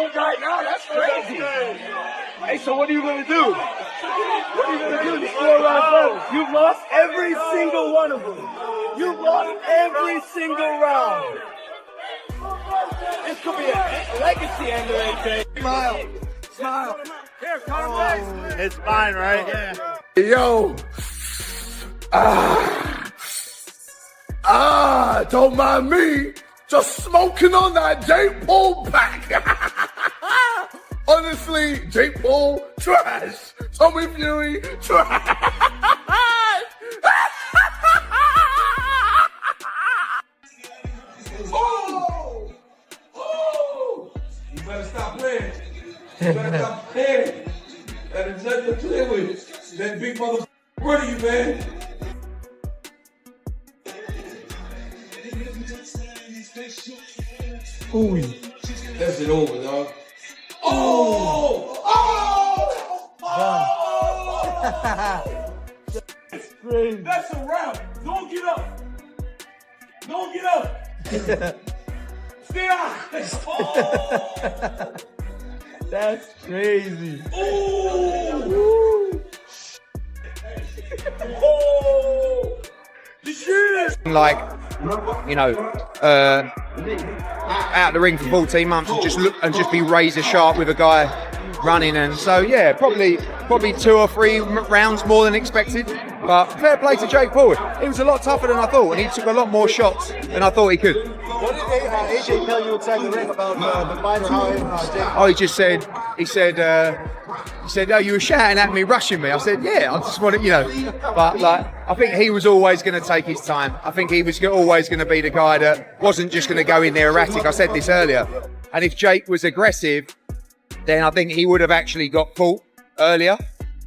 own guy now? That's crazy. Hey, so what are you going to do? What are you going to do? These 4 rounds left. You've lost every single one of them. You've lost every single round. This could be a legacy ender, AJ. Smile. Smile. Here, Conor. It's fine, right? Yeah. Yo. Don't mind me. Just smoking on that Jake Paul pack. Honestly, Jake Paul, trash. Tommy Fury, trash. Oh! Oh! You better stop playing. You better stop playing. That is nothing to play with. That big motherfucker in front of you, man. Ooh. That's it over, dog. Oh! That's crazy. That's a wrap. Don't get up. Don't get up. Stay out. Oh! That's crazy. Ooh. Oh! Shit. Like, you know, out the ring for 14 months and just be razor sharp with a guy running. And so, yeah, probably 2 or 3 rounds more than expected. But fair play to Jake Paul. It was a lot tougher than I thought, and he took a lot more shots than I thought he could. What did AJ tell you inside the ring about the fight or how Jake? Oh, he said, oh, you were shouting at me, rushing me. I said, yeah, I just wanted, you know. But, like, I think he was always going to take his time. I think he was always going to be the guy that wasn't just going to go in there erratic. I said this earlier. And if Jake was aggressive, then I think he would have actually got caught earlier.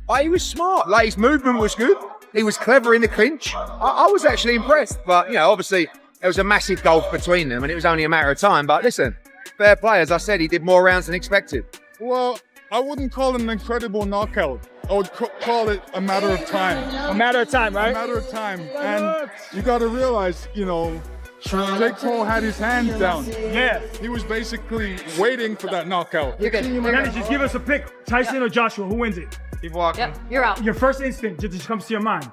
But he was smart. Like, his movement was good. He was clever in the clinch. I was actually impressed. But, you know, obviously, there was a massive gulf between them, and it was only a matter of time. But listen, fair play. As I said, he did more rounds than expected. Well, I wouldn't call it an incredible knockout. I would call it a matter of time. A matter of time, right? A matter of time. And you got to realize, you know, Jake Paul had his hands down. Yeah. He was basically waiting for that knockout. Dennis, just give us a pick. Tyson or Joshua, who wins it? Keep walking. Yep, you're out. Your first instinct just comes to your mind.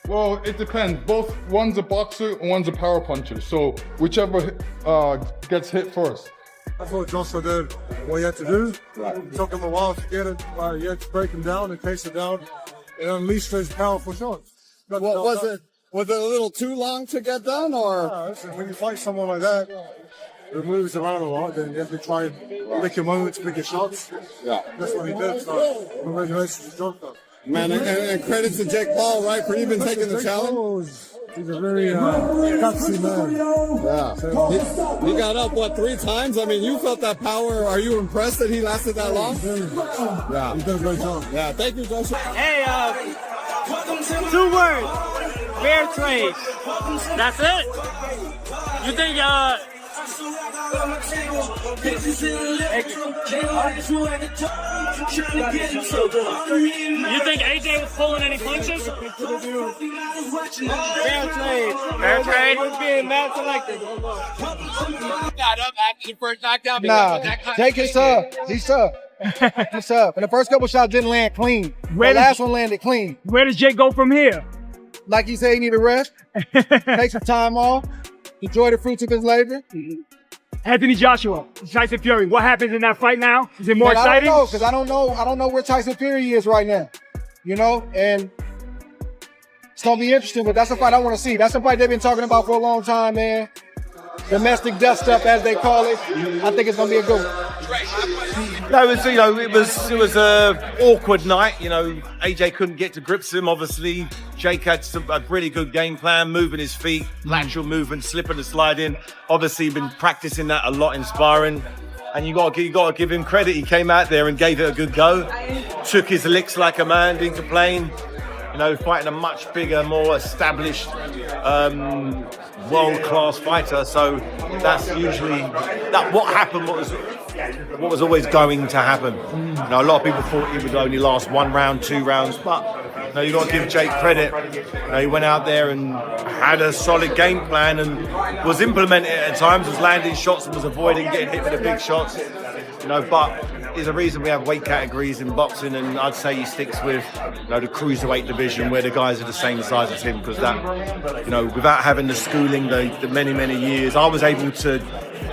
Well, it depends. Both, one's a boxer and one's a power puncher. So whichever gets hit first. That's what Joshua did. What you had to do, it took him a while to get it. You had to break him down and chase it down and unleash his powerful shots. What was it? Was it a little too long to get done, or? When you fight someone like that, who moves around a lot, then you have to try and make your moments, make your shots. Yeah. That's what he did. So, congratulations to Joshua. Man, and credit to Jake Paul, right, for even taking the challenge. He's a very gutsy man. Yeah. So, he got up, what, 3 times? I mean, you felt that power. Are you impressed that he lasted that long? Yeah. He did a great job. Yeah, thank you, Joshua. Hey, 2 words. Fair trade. That's it? You think, you think AJ was pulling any punches? Fair trade. Fair trade? We're being mad selected. Got up after the first knockdown. Nah, Jake is tough. He's tough. He's tough. And the first couple shots didn't land clean. The last one landed clean. Where does Jake go from here? Like you said, he needed rest. Take some time off. Enjoy the fruits of his labor. Anthony Joshua, Tyson Fury. What happens in that fight now? Is it more exciting? I don't know, because I don't know where Tyson Fury is right now. You know, and it's gonna be interesting. But that's a fight I want to see. That's a fight they've been talking about for a long time, man. Domestic dust up, as they call it. I think it's gonna be a good one. No, it was a awkward night. You know, AJ couldn't get to grips with him. Obviously, Jake had a really good game plan, moving his feet, lateral movement, slipping and sliding. Obviously, been practicing that a lot in sparring. And you got to give him credit. He came out there and gave it a good go. Took his licks like a man, didn't complain. You know, fighting a much bigger, more established, world-class fighter. So that's usually what happened. What was always going to happen. You know, a lot of people thought he would only last 1 round, 2 rounds, but you know, you got to give Jake credit. You know, he went out there and had a solid game plan and was implementing it at times, was landing shots and was avoiding getting hit with the big shots. you know, but there's a reason we have weight categories in boxing, and I'd say he sticks with, you know, the cruiserweight division where the guys are the same size as him, because that, you know, without having the schooling, the many years, I was able to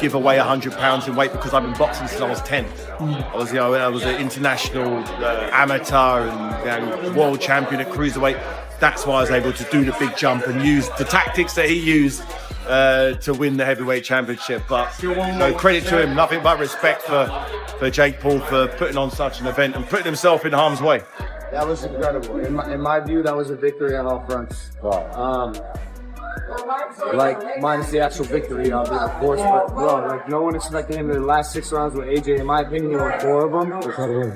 give away 100 pounds in weight because I've been boxing since I was 10. I was, you know, I was an international amateur and, you know, world champion at cruiserweight. That's why I was able to do the big jump and use the tactics that he used to win the heavyweight championship. But no, credit to him, nothing but respect for Jake Paul for putting on such an event and putting himself in harm's way. That was incredible. In my view, that was a victory on all fronts. Like, minus the actual victory, of course, but bro, like, no one expected him in the last 6 rounds with AJ. In my opinion, he won 4 of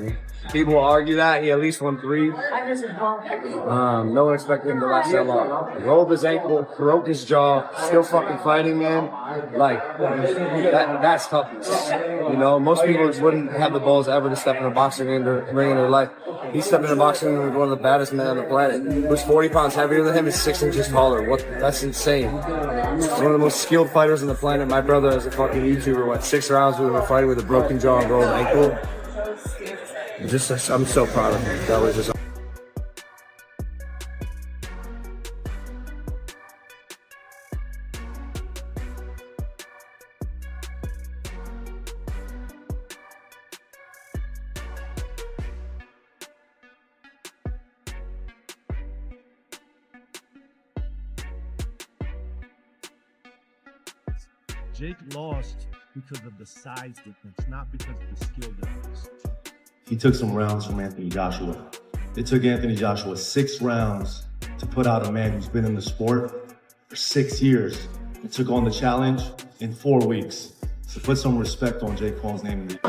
them. People will argue that he at least won 3. No one expected him to last that long. Rolled his ankle, broke his jaw, still fucking fighting, man. Like, that's toughness. You know, most people wouldn't have the balls ever to step in a boxing ring in their life. He stepped in a boxing ring with one of the baddest men on the planet. Who's 40 pounds heavier than him, is 6 inches taller. That's insane. He's one of the most skilled fighters on the planet. My brother, as a fucking YouTuber, went 6 rounds with him fighting with a broken jaw and rolled ankle. I'm so proud of him. That was just. Jake lost because of the size difference, not because of the skill difference. He took some rounds from Anthony Joshua. It took Anthony Joshua 6 rounds to put out a man who's been in the sport for 6 years and took on the challenge in 4 weeks. So put some respect on Jake Paul's name. He went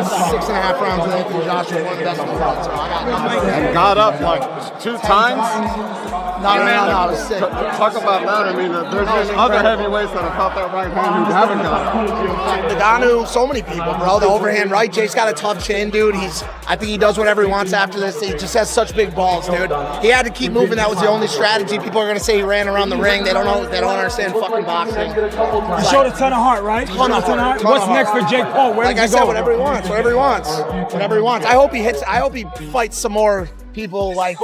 6.5 rounds with Anthony Joshua, one best in the world. So I got and got up like 2 times. No, it was sick. Talk about that. I mean, there's been other heavyweights that have caught that right hand who haven't got it. Nagano, so many people, bro. The overhand right. Jake's got a tough chin, dude. I think he does whatever he wants after this. He just has such big balls, dude. He had to keep moving. That was the only strategy. People are gonna say he ran around the ring. They don't know. They don't understand fucking boxing. He showed a ton of heart, right? Ton of heart. What's next for Jake Paul? Where like does I he said, go? whatever he wants. Whatever he wants. Whatever he wants. I hope he fights some more people like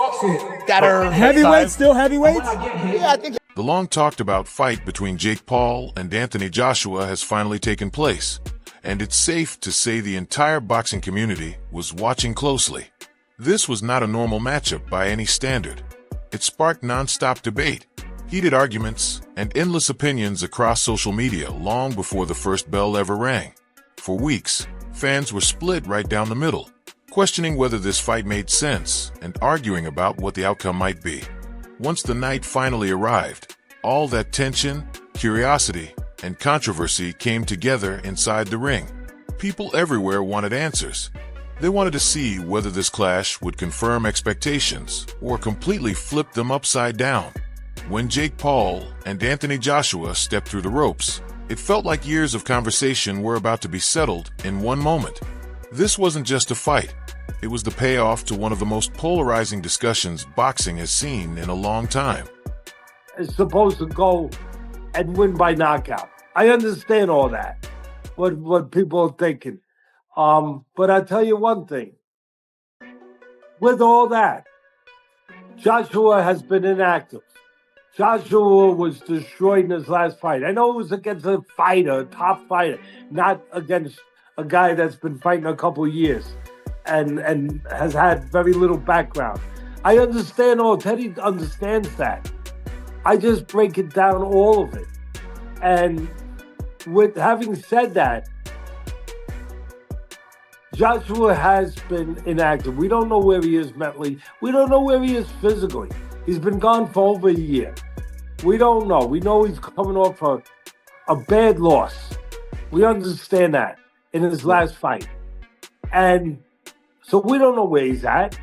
that are heavyweights. Still heavyweights? Yeah, I think. The long talked about fight between Jake Paul and Anthony Joshua has finally taken place, and it's safe to say the entire boxing community was watching closely. This was not a normal matchup by any standard. It sparked non-stop debate, heated arguments, and endless opinions across social media long before the first bell ever rang. For weeks, fans were split right down the middle, questioning whether this fight made sense and arguing about what the outcome might be. Once the night finally arrived, all that tension, curiosity, and controversy came together inside the ring. People everywhere wanted answers. They wanted to see whether this clash would confirm expectations or completely flip them upside down. When Jake Paul and Anthony Joshua stepped through the ropes, it felt like years of conversation were about to be settled in one moment. This wasn't just a fight. It was the payoff to one of the most polarizing discussions boxing has seen in a long time. It's supposed to go and win by knockout. I understand all that, what people are thinking. But I'll tell you one thing. With all that, Joshua has been inactive. Joshua was destroyed in his last fight. I know it was against a fighter, a top fighter, not against a guy that's been fighting a couple years and has had very little background. I understand all. Teddy understands that. I just break it down, all of it. And with having said that, Joshua has been inactive. We don't know where he is mentally. We don't know where he is physically. He's been gone for over a year. We don't know. We know he's coming off a bad loss. We understand that in his last fight. And so we don't know where he's at.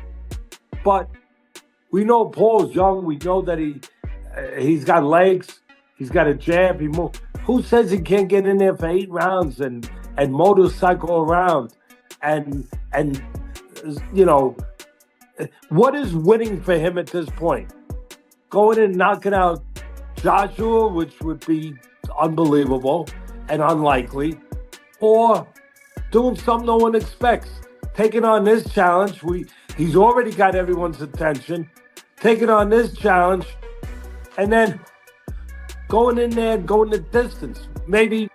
But we know Paul's young. We know that he's got legs. He's got a jab. Who says he can't get in there for 8 rounds and motorcycle around? And you know, what is winning for him at this point? Going and knocking out Joshua, which would be unbelievable and unlikely, or doing something no one expects. Taking on this challenge, he's already got everyone's attention. Taking on this challenge, and then going in there and going the distance. Maybe.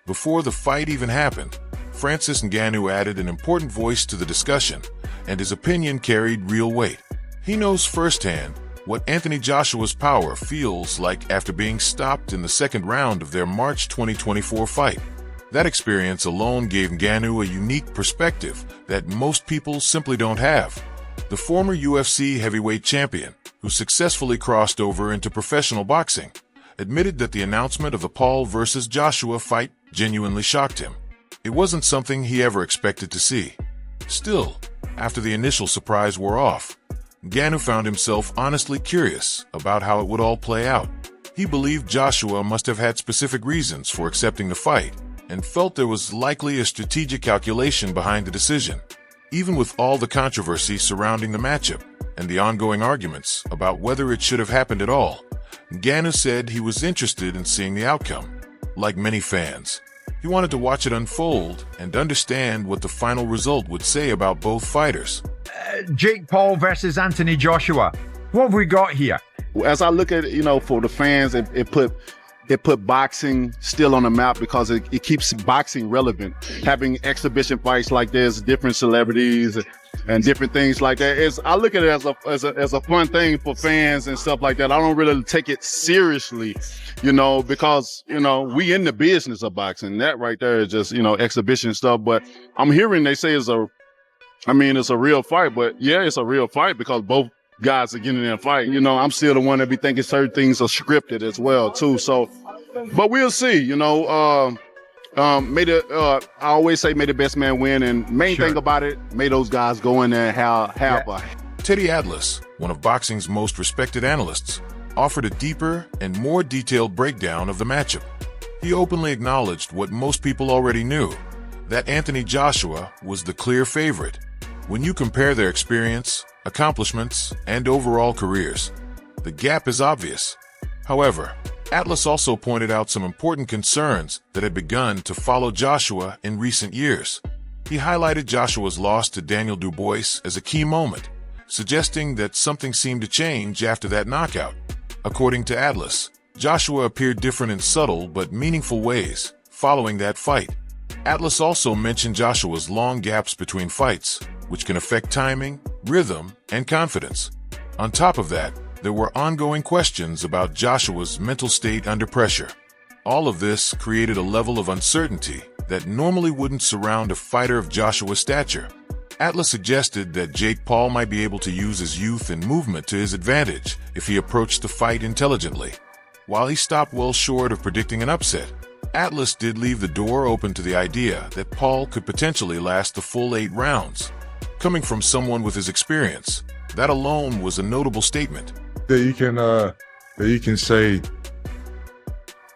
Before the fight even happened, Francis Ngannou added an important voice to the discussion, and his opinion carried real weight. He knows firsthand what Anthony Joshua's power feels like after being stopped in the second round of their March 2024 fight. That experience alone gave Ngannou a unique perspective that most people simply don't have. The former UFC heavyweight champion, who successfully crossed over into professional boxing, admitted that the announcement of the Paul versus Joshua fight genuinely shocked him. It wasn't something he ever expected to see. Still, after the initial surprise wore off, Ngannou found himself honestly curious about how it would all play out. He believed Joshua must have had specific reasons for accepting the fight, and felt there was likely a strategic calculation behind the decision. Even with all the controversy surrounding the matchup and the ongoing arguments about whether it should have happened at all, Ngannou said he was interested in seeing the outcome. Like many fans, he wanted to watch it unfold and understand what the final result would say about both fighters. Jake Paul versus Anthony Joshua. What have we got here? As I look at it, for the fans, it put boxing still on the map because it keeps boxing relevant. Having exhibition fights like this, different celebrities and different things like that. I look at it as a fun thing for fans and stuff like that. I don't really take it seriously, because, we in the business of boxing. That right there is just, exhibition stuff. But I'm hearing they say it's a real fight, but yeah, it's a real fight because both guys are getting in a fight. I'm still the one that be thinking certain things are scripted as well too. So, but we'll see. I always say may the best man win, and main thing about it, may those guys go in there and have a. Teddy Atlas, one of boxing's most respected analysts, offered a deeper and more detailed breakdown of the matchup. He openly acknowledged what most people already knew, that Anthony Joshua was the clear favorite. When you compare their experience, accomplishments, and overall careers, the gap is obvious. However, Atlas also pointed out some important concerns that had begun to follow Joshua in recent years. He highlighted Joshua's loss to Daniel Dubois as a key moment, suggesting that something seemed to change after that knockout. According to Atlas, Joshua appeared different in subtle but meaningful ways following that fight. Atlas also mentioned Joshua's long gaps between fights, which can affect timing, rhythm, and confidence. On top of that, there were ongoing questions about Joshua's mental state under pressure. All of this created a level of uncertainty that normally wouldn't surround a fighter of Joshua's stature. Atlas suggested that Jake Paul might be able to use his youth and movement to his advantage if he approached the fight intelligently. While he stopped well short of predicting an upset, Atlas did leave the door open to the idea that Paul could potentially last the full 8 rounds. Coming from someone with his experience, that alone was a notable statement. That you can say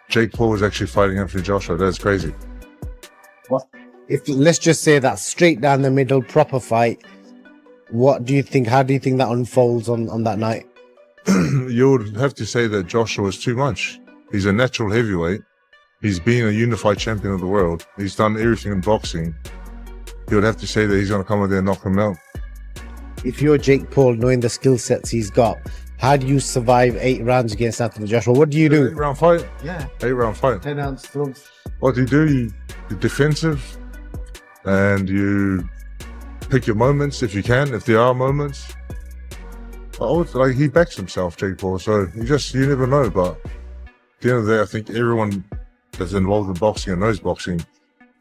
Jake Paul was actually fighting Anthony Joshua. That's crazy. What? If let's just say that straight down the middle proper fight, what do you think? How do you think that unfolds on that night? You would have to say that Joshua was too much. He's a natural heavyweight. He's been a unified champion of the world. He's done everything in boxing. You would have to say that he's going to come in there and knock him out. If you're Jake Paul, knowing the skill sets he's got, how do you survive 8 rounds against Anthony Joshua? What do you do? 8-round fight? Yeah. 8-round fight. 10-ounce slugs. What do? You're defensive, and you pick your moments if you can, if there are moments. But he backs himself, Jake Paul, so you never know. But at the end of the day, I think everyone that's involved in boxing and knows boxing.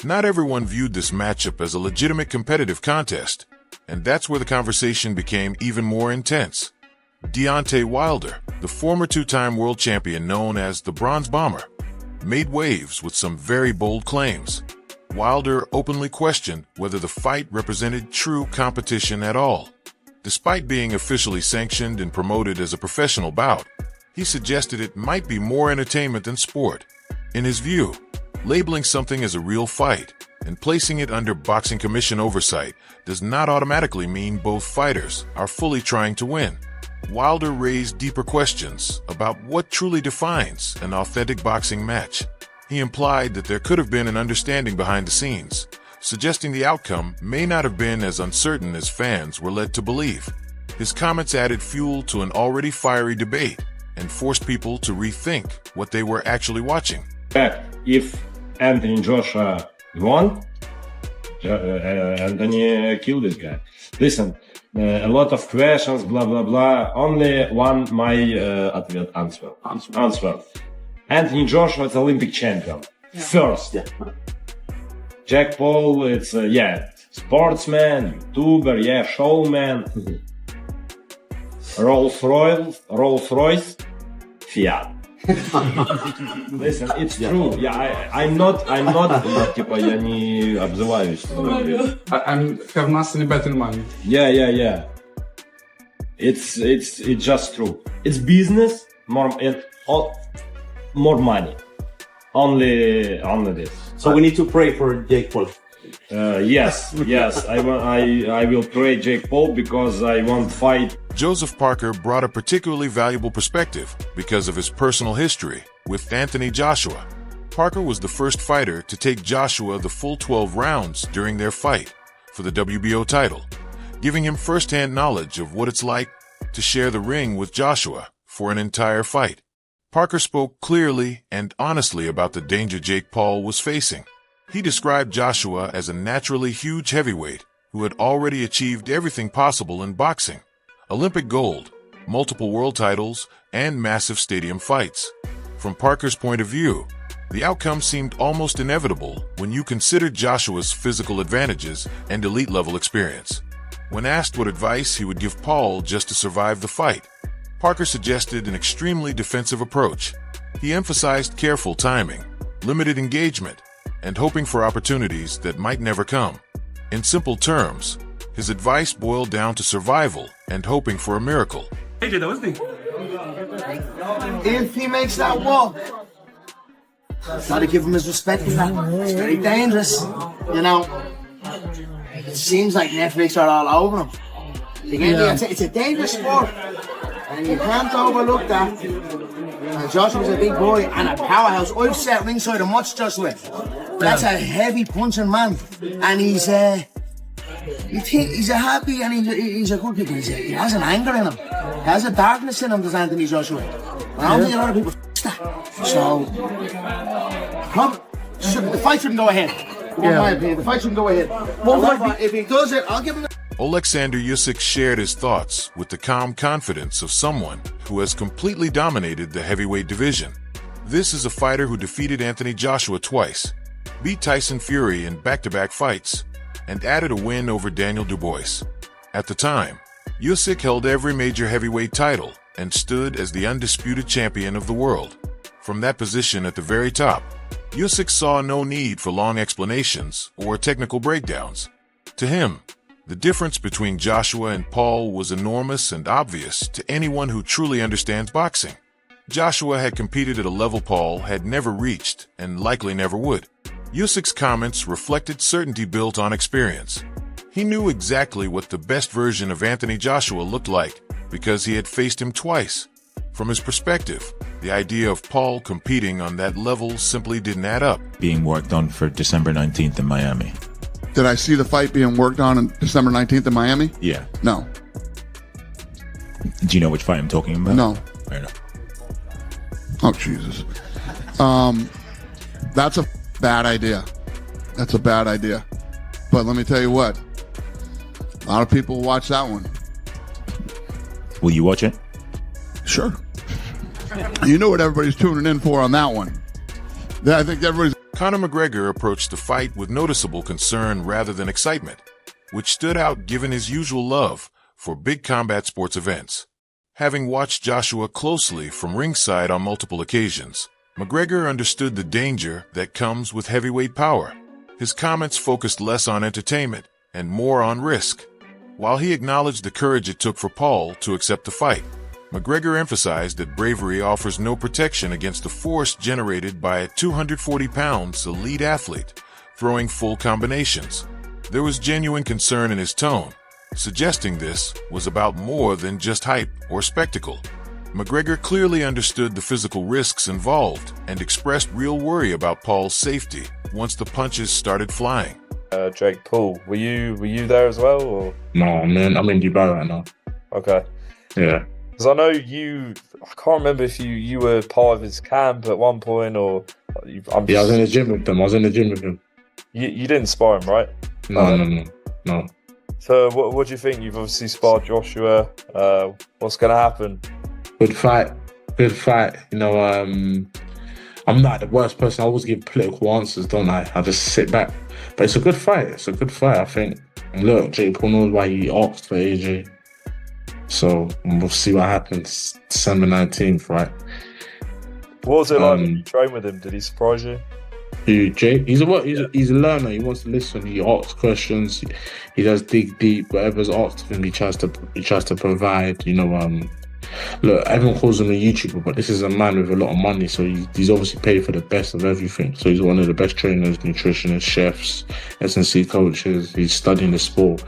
Not everyone viewed this matchup as a legitimate competitive contest, and that's where the conversation became even more intense. Deontay Wilder, the former 2-time world champion known as the Bronze Bomber, made waves with some very bold claims. Wilder openly questioned whether the fight represented true competition at all. Despite being officially sanctioned and promoted as a professional bout, he suggested it might be more entertainment than sport. In his view, labeling something as a real fight and placing it under Boxing Commission oversight does not automatically mean both fighters are fully trying to win. Wilder raised deeper questions about what truly defines an authentic boxing match. He implied that there could have been an understanding behind the scenes, suggesting the outcome may not have been as uncertain as fans were led to believe. His comments added fuel to an already fiery debate and forced people to rethink what they were actually watching. If Anthony Joshua won, Anthony killed this guy. Listen, a lot of questions, blah, blah, blah. Only one my answer. Anthony Joshua is Olympic champion. First. Jack Paul, it's, sportsman, YouTuber, showman. Rolls-Royce, Fiat. Listen, it's true. Yeah, I'm not, типа, я не обзываюсь. I'm have nothing better in mind. Yeah. It's just true. It's business, more money. Only this. So we need to pray for Jake Paul. Yes. I will pray Jake Paul because I want fight. Joseph Parker brought a particularly valuable perspective because of his personal history with Anthony Joshua. Parker was the first fighter to take Joshua the full 12 rounds during their fight for the WBO title, giving him first-hand knowledge of what it's like to share the ring with Joshua for an entire fight. Parker spoke clearly and honestly about the danger Jake Paul was facing. He described Joshua as a naturally huge heavyweight who had already achieved everything possible in boxing: Olympic gold, multiple world titles, and massive stadium fights. From Parker's point of view, the outcome seemed almost inevitable when you considered Joshua's physical advantages and elite-level experience. When asked what advice he would give Paul just to survive the fight, Parker suggested an extremely defensive approach. He emphasized careful timing, limited engagement, and hoping for opportunities that might never come. In simple terms, his advice boiled down to survival and hoping for a miracle. If he makes that walk, gotta give him his respect for that. It's very dangerous, you know. It seems like Netflix are all over him. It's a dangerous sport, and you can't overlook that. Joshua's a big boy and a powerhouse. I've sat ringside and watched Joshua. That's a heavy punching man, and he's a happy and he's a good kid. He has an anger in him. He has a darkness in him, does Anthony Joshua. I don't think a lot of people that. So, the fight shouldn't go ahead. In my opinion, the fight shouldn't go ahead. If he does it, I'll give him. Oleksandr Usyk shared his thoughts with the calm confidence of someone who has completely dominated the heavyweight division. This is a fighter who defeated Anthony Joshua twice, beat Tyson Fury in back-to-back fights, and added a win over Daniel Dubois. At the time, Usyk held every major heavyweight title and stood as the undisputed champion of the world. From that position at the very top, Usyk saw no need for long explanations or technical breakdowns. To him, the difference between Joshua and Paul was enormous and obvious to anyone who truly understands boxing. Joshua had competed at a level Paul had never reached and likely never would. Usyk's comments reflected certainty built on experience. He knew exactly what the best version of Anthony Joshua looked like because he had faced him twice. From his perspective, the idea of Paul competing on that level simply didn't add up. Being worked on for December 19th in Miami. Did I see the fight being worked on December 19th in Miami? Yeah. No. Do you know which fight I'm talking about? No. Fair enough. Oh, Jesus. That's a bad idea. That's a bad idea. But let me tell you what. A lot of people will watch that one. Will you watch it? Sure. You know what everybody's tuning in for on that one. I think everybody's... Conor McGregor approached the fight with noticeable concern rather than excitement, which stood out given his usual love for big combat sports events. Having watched Joshua closely from ringside on multiple occasions, McGregor understood the danger that comes with heavyweight power. His comments focused less on entertainment and more on risk. While he acknowledged the courage it took for Paul to accept the fight, McGregor emphasized that bravery offers no protection against the force generated by a 240-pound elite athlete throwing full combinations. There was genuine concern in his tone, suggesting this was about more than just hype or spectacle. McGregor clearly understood the physical risks involved and expressed real worry about Paul's safety once the punches started flying. Jake Paul, were you there as well? Or? No, man, I'm in Dubai right now. Okay. Yeah. Because I know I can't remember if you were part of his camp at one point or... Yeah, I was in the gym with them. You didn't spar him, right? No. So what do you think? You've obviously sparred Joshua. What's going to happen? Good fight. You know, I'm not the worst person. I always give political answers, don't I? I just sit back. But it's a good fight. I think. And look, Jake Paul knows why he asked for AJ. So we'll see what happens December 19th, right? What was it like when you trained with him? Did he surprise you? Jake, he's a learner. He wants to listen. He asks questions. He does dig deep. Whatever's asked of him, he tries to provide. You know, look, everyone calls him a YouTuber, but this is a man with a lot of money. So he's obviously paid for the best of everything. So he's one of the best trainers, nutritionists, chefs, S&C coaches. He's studying the sport.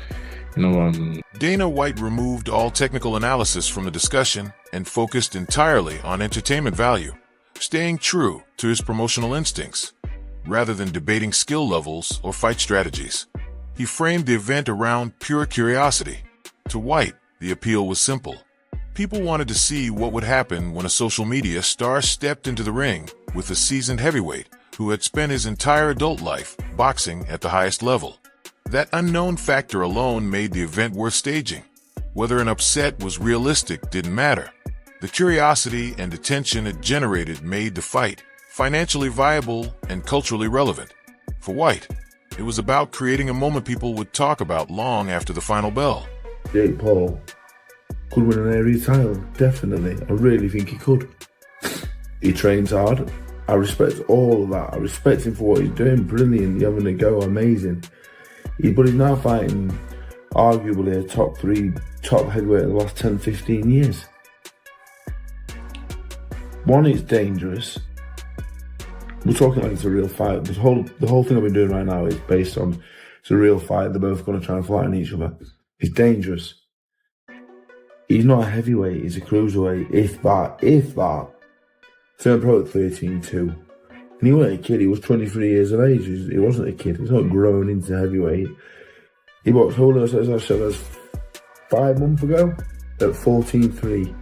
You know, Dana White removed all technical analysis from the discussion and focused entirely on entertainment value, staying true to his promotional instincts, rather than debating skill levels or fight strategies. He framed the event around pure curiosity. To White, the appeal was simple. People wanted to see what would happen when a social media star stepped into the ring with a seasoned heavyweight who had spent his entire adult life boxing at the highest level. That unknown factor alone made the event worth staging. Whether an upset was realistic didn't matter. The curiosity and attention it generated made the fight financially viable and culturally relevant. For White, it was about creating a moment people would talk about long after the final bell. Jake Paul could win an area title, definitely. I really think he could. He trains hard. I respect all of that. I respect him for what he's doing. Brilliant. He's having a go. Amazing. But he's now fighting arguably a top 3 top heavyweight in the last 10, 15 years. One, it's dangerous. We're talking like it's a real fight. The whole thing I've been doing right now is based on it's a real fight. They're both going to try and flatten each other. It's dangerous. He's not a heavyweight. He's a cruiserweight. If that. Turned pro at 13-2. And he wasn't a kid. He was 23 years of age. He wasn't a kid. He's not grown into heavyweight. He boxed Julio Cesar 5 months ago at 14-3.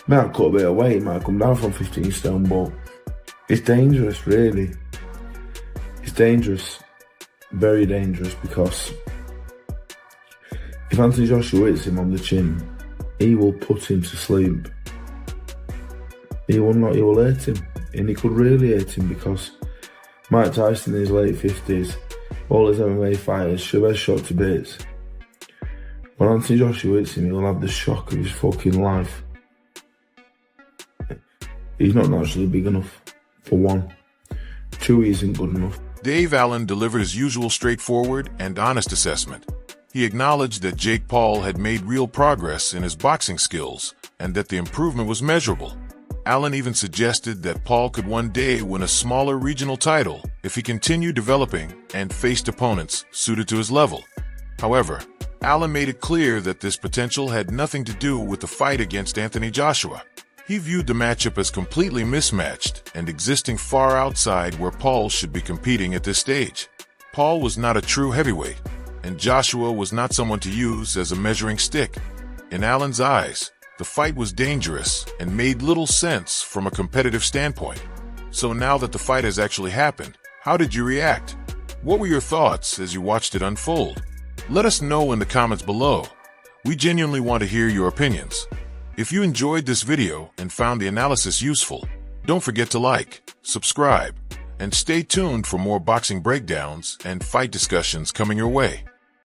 Might have cut a bit of weight. Might have come down from 15 stone, but it's dangerous, really. It's dangerous. Very dangerous, because if Anthony Joshua hits him on the chin, he will put him to sleep. He will hurt him. And he could really hurt him, because Mike Tyson in his late 50s, all his MMA fighters, Chavez shot to bits. When Anthony Joshua hits him, he'll have the shock of his fucking life. He's not naturally big enough, for one. 2, he isn't good enough. Dave Allen delivered his usual straightforward and honest assessment. He acknowledged that Jake Paul had made real progress in his boxing skills and that the improvement was measurable. Allen even suggested that Paul could one day win a smaller regional title if he continued developing and faced opponents suited to his level. However, Allen made it clear that this potential had nothing to do with the fight against Anthony Joshua. He viewed the matchup as completely mismatched and existing far outside where Paul should be competing at this stage. Paul was not a true heavyweight, and Joshua was not someone to use as a measuring stick. In Allen's eyes, the fight was dangerous and made little sense from a competitive standpoint. So now that the fight has actually happened, how did you react? What were your thoughts as you watched it unfold? Let us know in the comments below. We genuinely want to hear your opinions. If you enjoyed this video and found the analysis useful, don't forget to like, subscribe, and stay tuned for more boxing breakdowns and fight discussions coming your way.